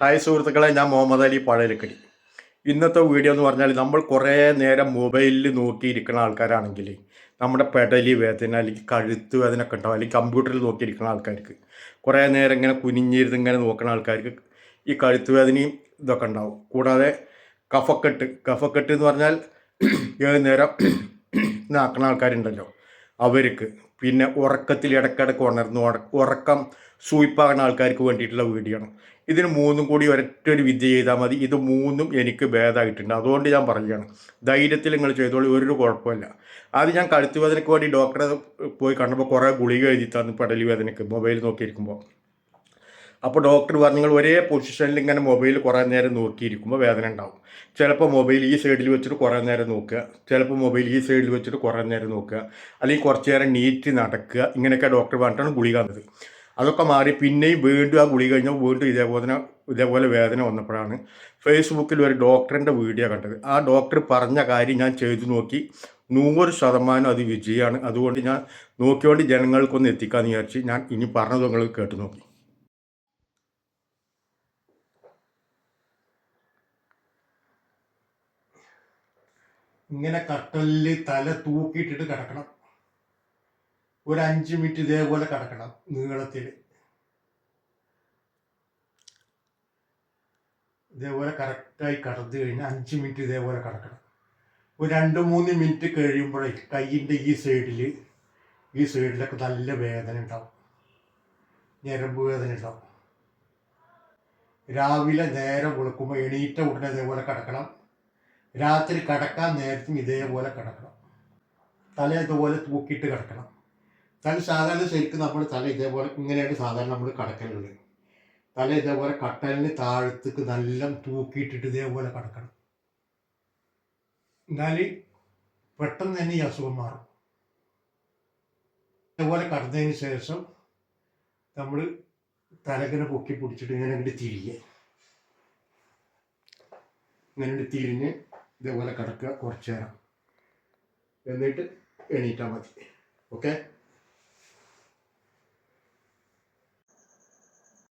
Hi സുഹൃത്തുക്കളെ, ഞാൻ മുഹമ്മദ് അലി പഴയലക്കടി. ഇന്നത്തെ വീഡിയോ എന്ന് പറഞ്ഞാൽ നമ്മൾ കുറേ നേരം മൊബൈലിൽ നോക്കിയിരിക്കുന്ന ആൾക്കാരാണെങ്കിൽ നമ്മുടെ പെടലി വേദന അല്ലെങ്കിൽ കഴുത്ത് വേദന ഒക്കെ ഉണ്ടാവും. അല്ലെങ്കിൽ കമ്പ്യൂട്ടറിൽ നോക്കിയിരിക്കുന്ന ആൾക്കാർക്ക് കുറേ നേരം ഇങ്ങനെ കുനിഞ്ഞിരുന്ന് ഇങ്ങനെ നോക്കുന്ന ആൾക്കാർക്ക് ഈ കഴുത്ത് വേദനയും ഇതൊക്കെ ഉണ്ടാവും. കൂടാതെ കഫക്കെട്ട് എന്ന് പറഞ്ഞാൽ ഏത് നേരം നാക്കുന്ന ആൾക്കാരുണ്ടല്ലോ അവർക്ക്, പിന്നെ ഉറക്കത്തിൽ ഇടയ്ക്കിടയ്ക്ക് ഉണർന്നു ഉറക്കം സൂയിപ്പാകുന്ന ആൾക്കാർക്ക് വേണ്ടിയിട്ടുള്ള വീഡിയോ ആണ്. ഇതിന് മൂന്നും കൂടി ഒരൊറ്റൊരു വിദ്യ ചെയ്താൽ മതി. ഇത് മൂന്നും എനിക്ക് ഭേദമായിട്ടുണ്ട്. അതുകൊണ്ട് ഞാൻ പറയുകയാണ്, ധൈര്യത്തിൽ നിങ്ങൾ ചെയ്തോളൂ, ഒരു കുഴപ്പമില്ല. ആദ്യം ഞാൻ കഴുത്ത് വേദനയ്ക്ക് വേണ്ടി ഡോക്ടറെ പോയി കണ്ടപ്പോൾ കുറേ ഗുളിക എഴുതി തന്നു പെടലി വേദനയ്ക്ക് മൊബൈൽ നോക്കിയിരിക്കുമ്പോൾ. അപ്പോൾ ഡോക്ടർ പറഞ്ഞു, നിങ്ങൾ ഒരേ പൊസിഷനിൽ ഇങ്ങനെ മൊബൈൽ കുറേ നേരം നോക്കിയിരിക്കുമ്പോൾ വേദന ഉണ്ടാവും. ചിലപ്പോൾ മൊബൈൽ ഈ സൈഡിൽ വെച്ചിട്ട് കുറേ നേരം നോക്കുക, ചിലപ്പോൾ മൊബൈൽ ഈ സൈഡിൽ വെച്ചിട്ട് കുറേ നേരം നോക്കുക, അല്ലെങ്കിൽ കുറച്ച് നേരം നീറ്റ് നടക്കുക. ഇങ്ങനെയൊക്കെ ഡോക്ടർ പറഞ്ഞിട്ടാണ് ഗുളിക തന്നത്. അതൊക്കെ മാറി പിന്നെയും വീണ്ടും ആ ഗുളിക കഴിഞ്ഞാൽ വീണ്ടും ഇതേപോലെ വേദന വന്നപ്പോഴാണ് ഫേസ്ബുക്കിൽ ഒരു ഡോക്ടറിൻ്റെ വീഡിയോ കണ്ടത്. ആ ഡോക്ടർ പറഞ്ഞ കാര്യം ഞാൻ ചെയ്തു നോക്കി, 100% അത് വിജയമാണ്. അതുകൊണ്ട് ഞാൻ നോക്കിയോണ്ട് ജനങ്ങൾക്കൊന്ന് എത്തിക്കാമെന്ന് വിചാരിച്ച് ഞാൻ ഇനി പറഞ്ഞത് നിങ്ങൾ കേട്ടു നോക്കി. ഇങ്ങനെ കട്ടലിൽ തല തൂക്കിയിട്ടിട്ട് കിടക്കണം. ഒരു 5 മിനിറ്റ് ഇതേപോലെ കിടക്കണം നീളത്തിൽ. ഇതേപോലെ കറക്റ്റായി കടന്നു കഴിഞ്ഞാൽ 5 മിനിറ്റ് ഇതേപോലെ കിടക്കണം. ഒരു 2-3 മിനിറ്റ് കഴിയുമ്പോഴേ കയ്യിൻ്റെ ഈ സൈഡിലൊക്കെ നല്ല വേദന ഉണ്ടാവും, ഞരമ്പ് വേദന ഉണ്ടാവും. രാവിലെ നേരം വെളുക്കുമ്പോൾ എണീറ്റ ഉടനെ ഇതേപോലെ കിടക്കണം. രാത്രി കിടക്കാൻ നേരത്തും ഇതേപോലെ കിടക്കണം. തല ഇതുപോലെ തൂക്കിയിട്ട് കിടക്കണം. തല സാധാരണ ശരിക്കും നമ്മൾ തല ഇതേപോലെ ഇങ്ങനെയാണ് സാധാരണ നമ്മൾ കിടക്കലുള്ളത്. തല ഇതേപോലെ കട്ടലിന് താഴത്തേക്ക് നല്ല തൂക്കിയിട്ടിട്ട് ഇതേപോലെ കിടക്കണം. എന്നാൽ പെട്ടെന്ന് തന്നെ ഈ അസുഖം മാറും. ഇതേപോലെ കിടന്നതിന് ശേഷം നമ്മൾ തലകിനെ പൊക്കി പിടിച്ചിട്ട് ഇങ്ങനെ തിരിയുക. ഇങ്ങനെ തിരിഞ്ഞ് ഇതേപോലെ കിടക്കുക കുറച്ച് നേരം, എന്നിട്ട് എണീറ്റാൽ മതി. ഓക്കെ.